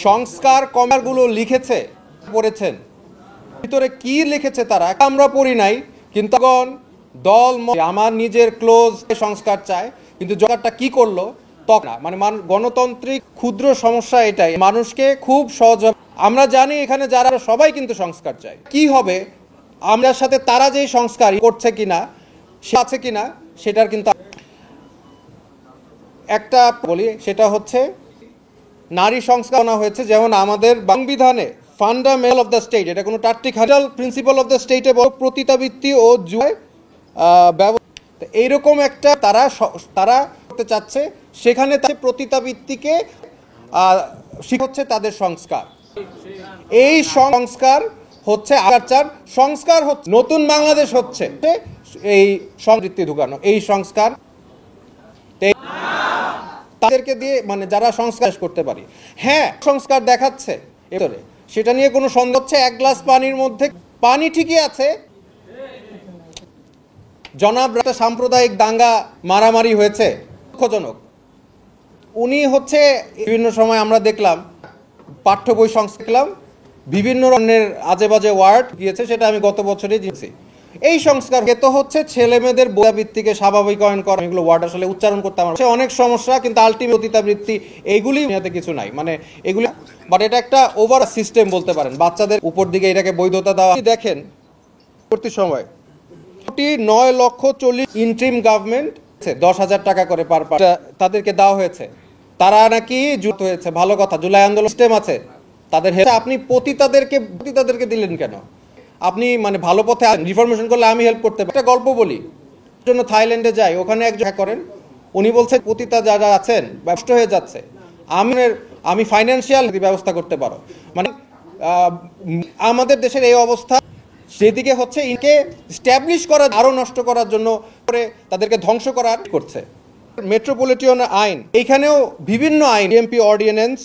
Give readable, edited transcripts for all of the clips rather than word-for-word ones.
সংস্কার কমারগুলো লিখেছে পড়েছেন, ভিতরে কি লিখেছে তারা আমরা পড়ি নাই, কিন্তু দল আমার নিজের ক্লোজ সংস্কার চায়, কিন্তু জগারটা কি করলো তখন মানে গণতান্ত্রিক ক্ষুদ্র সমস্যা এটাই, মানুষকে খুব সহজ আমরা জানি এখানে যারা সবাই কিন্তু সংস্কার চায়, কি হবে আমরা সাথে তারা যেই সংস্কার করছে কিনা সে আছে কিনা সেটার কিন্তু একটা বলি, সেটা হচ্ছে নারী সংস্কার আনা হয়েছে। যেমন আমাদের সংবিধানে ফান্ডামেন্টাল অফ দ্য স্টেট, এটা কোনো টার্টিক্যাল প্রিন্সিপাল অফ দ্য স্টেটে পতিতাবৃত্তি ও জুয়ায় এইরকম একটা তারা করতে চাচ্ছে, সেখানে পতিতাবৃত্তিকে হচ্ছে তাদের সংস্কার। এই সংস্কার হচ্ছে সংস্কার হচ্ছে নতুন বাংলাদেশ, হচ্ছে এই সংবৃত্তি ঢুকানো, এই সংস্কার তাদেরকে দিয়ে মানে যারা সংস্কার করতে পারি, হ্যাঁ সংস্কার দেখাচ্ছে এবারে, সেটা নিয়ে কোনো সন্দেহ হচ্ছে। এক গ্লাস পানির মধ্যে পানি ঠিকই আছে, জনাব একটা সাম্প্রদায়িক দাঙ্গা মারামারি হয়েছে, দুঃখজনক। উনি হচ্ছে বিভিন্ন সময় আমরা দেখলাম পাঠ্য বই সংস্কার বিভিন্ন ধরনের আজে বাজে ওয়ার্ড গিয়েছে, সেটা আমি গত বছরই জেনেছি। এই সংস্কার তো হচ্ছে ছেলে মেয়েদের বোধাবৃত্তিকে স্বাভাবিকায়ন করা, এগুলো ওয়ার্ড আসলে উচ্চারণ করতে আমার অনেক সমস্যা, কিন্তু আলটিমেট পতিতাবৃত্তি এইগুলি কিছু নাই, মানে এগুলি বাট এটা একটা ওভার সিস্টেম বলতে পারেন, বাচ্চাদের উপর দিকে এটাকে বৈধতা দেওয়া। দেখেন পরবর্তী সময় 9,40,000 ইন্ট্রিম গভর্নমেন্ট 10,000 টাকা করে পার তাদেরকে দেওয়া হয়েছে, তারা নাকি যুক্ত হয়েছে, ভালো কথা, জুলাই আন্দোলন সিস্টেম আছে তাদের। আপনি পতিতাদেরকে দিলেন কেন? আপনি মানে ভালো পথে রিফরমেশন করলে আমি হেল্প করতে পারি। একটা গল্প বলি, জন্য থাইল্যান্ডে যাই, ওখানে একজন করেন, উনি বলছেন পতিতা যারা আছেন ব্যস্ত হয়ে যাচ্ছে, আমি ফাইন্যান্সিয়াল ব্যবস্থা করতে পারো, মানে আমাদের দেশের এই অবস্থা সেদিকে হচ্ছে ইনকে স্ট্যাবলিশ করার, আরো নষ্ট করার জন্য করে তাদেরকে ধ্বংস করার করছে। মেট্রোপলিটন আইন, এইখানেও বিভিন্ন আইন, এমপি অর্ডিন্যান্স,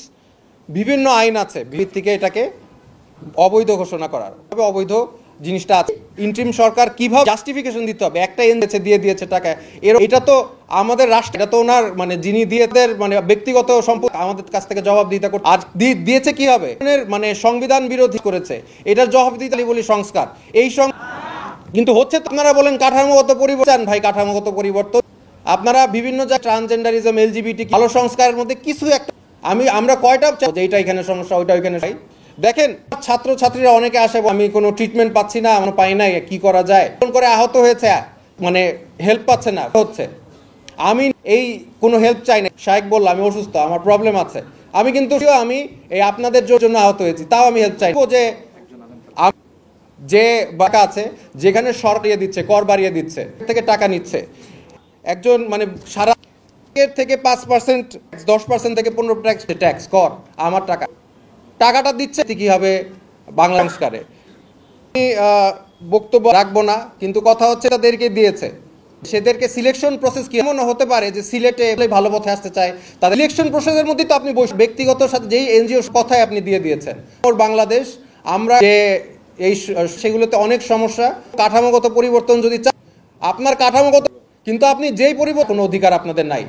বিভিন্ন আইন আছে ভিত্তিকে এটাকে অবৈধ ঘোষণা করার। তবে অবৈধ জিনিসটা আছে, ইন্ট্রিম সরকার কিভাবে জাস্টিফিকেশন দিতে হবে, একটা দিয়ে দিয়েছে টাকা, এটা তো আমাদের রাষ্ট্র, এটা তো ওনার মানে যিনি দিয়েছেন মানে ব্যক্তিগত সম্পদ, আমাদের কাছ থেকে জবাবদিহিতা করতে, আর দিয়েছে কি হবে মানে সংবিধান বিরোধী করেছে, এটার জবাবদিহিতা বলি সংস্কার। এই কিন্তু হচ্ছে আপনারা বলেন কাঠামোগত পরিবর্তন, ভাই কাঠামোগত পরিবর্তন আপনারা বিভিন্ন ট্রান্সজেন্ডারিজম, এলজিবিটি ভালো সংস্কারের মধ্যে কিছু একটা আমরা কয়টা যে এইটা এখানে সমস্যা, ওইটা ওইখানে। দেখেন ছাত্রছাত্রীরা অনেকে আসে, আমি কোনো ট্রিটমেন্ট পাচ্ছি না, আমরা পাই নাই, কি করা যায়, করে আহত হয়েছে, মানে হেল্প পাচ্ছে না, হচ্ছে আমি এই কোনো হেল্প চাই না, শাইখ বলল আমি অসুস্থ, আমার প্রবলেম আছে, আমি কিন্তু আমি এই আপনাদের জন্য আহত হয়েছি, তাও আমি হেল্প চাই। যে বাঁকা আছে যেখানে সরকার দিচ্ছে, কর বাড়িয়ে দিচ্ছে, থেকে টাকা নিচ্ছে, একজন মানে সারা থেকে 5%, 10% থেকে 15% ট্যাক্স কর, আমার টাকাটা দিচ্ছে কি হবে বাংলা সংস্কারে। বক্তব্য রাখবো না, কিন্তু কথা হচ্ছে তাদেরকে দিয়েছে, সেদেরকে সিলেকশন প্রসেস কি এমন হতে পারে যে সিলেটে ভালো পথে আসতে চায়, তাদের সিলেকশন প্রসেসের মধ্যে তো আপনি ব্যক্তিগত সাথে যেই এনজিও কথাই আপনি দিয়ে দিয়েছেন। বাংলাদেশ আমরা যে এই সেগুলোতে অনেক সমস্যা, কাঠামোগত পরিবর্তন যদি চান আপনার কাঠামোগত, কিন্তু আপনি যেই পরিবর্তন অধিকার আপনাদের নাই।